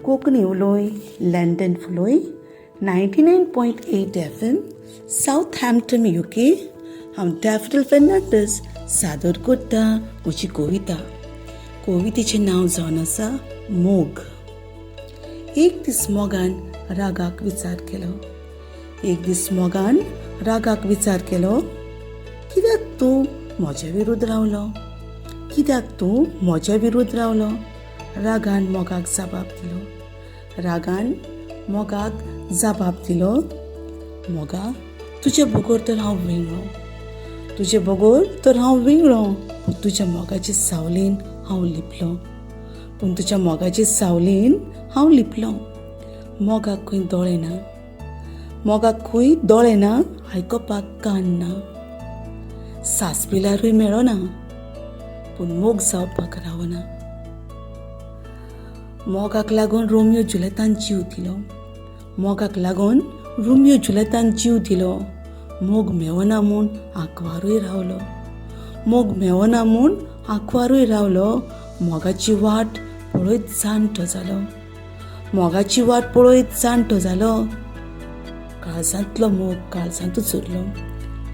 कोंकणी उलोय लंडन फुलोय 99.8 FM Southampton UK. हांव डॅफडल फेर्नांडीस सादर करता म्हजी कविता. कवितेचें नांव जावन आसा मोग. एक दीस मोगान रागाक विचार केलो. एक दीस मोगान रागाक विचार केलो, कित्याक तूं म्हज्या विरुद्ध रावलो? कित्याक तूं म्हज्या विरुद्ध रावलो? रागान मोगाक जबाब दिलो. रागान मोगाक जबाब दिलो, मोगा, तुजे बगोर तर हांव वेगळो. तुजे बगोर तर हांव वेगळो, पूण तुज्या मोगाच्या सावलीन हांव लिपलो. पूण तुज्या मोगाच्या सावलीन हांव लिपलो. मोगाक खंय दोळे ना, मोगाक खंय दोळे ना, आयकोपाक कान ना. सास पिल्यारूय मेळना, पूण मोग जावपाक रावना. मोगाक लागून रोमियो जुलियेतान जीव दिलो. मोगाक लागून रोमियो जुलियेतान जीव दिलो. मोग मेवना म्हूण आंकवारूय रावलो. मोग मेवना म्हूण आंकवारूय रावलो. मोगाची वाट पळयत जाणटो जालो. मोगाची वाट पळयत जाणटो जालो. काळजांतलो मोग काळजांतूच उरलो.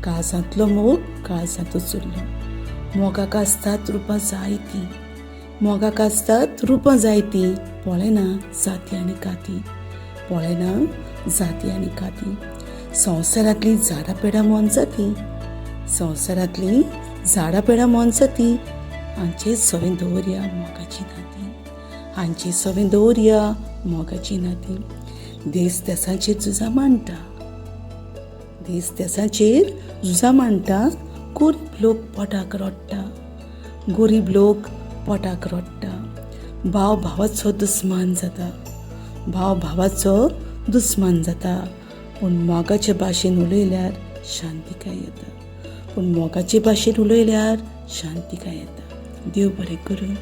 काळजांतलो मोग काळजांतूच उरलो. मोगाक आसतात रुपां जायतीं. मोगाक आसतात रुपां जायतीं. पळयना जाती आनी काती. पळयना जाती आनी काती. संवसारांतलीं झाडां पेडां मोनजातीं. संवसारांतलीं झाडां पेडां मोनजातीं. हांचे सवें दवरया मोगाची नातीं. हांचे सवें दवरया मोगाची नातीं. देस देसाचेर झुजां मांडटा. देस देसाचेर झुजां मांडटा. गरीब लोक पोटाक रोडटा. गरीब लोक पोटाक रोडटा. भाव भावाचो दुस्मान जाता. भाव भावाचो दुस्मान जाता. पूण मोगाचे भाशेन उलयल्यार शांतिकाय येता. पूण मोगाचे भाशेन उलयल्यार शांतिकाय येता. देव बरें करूं.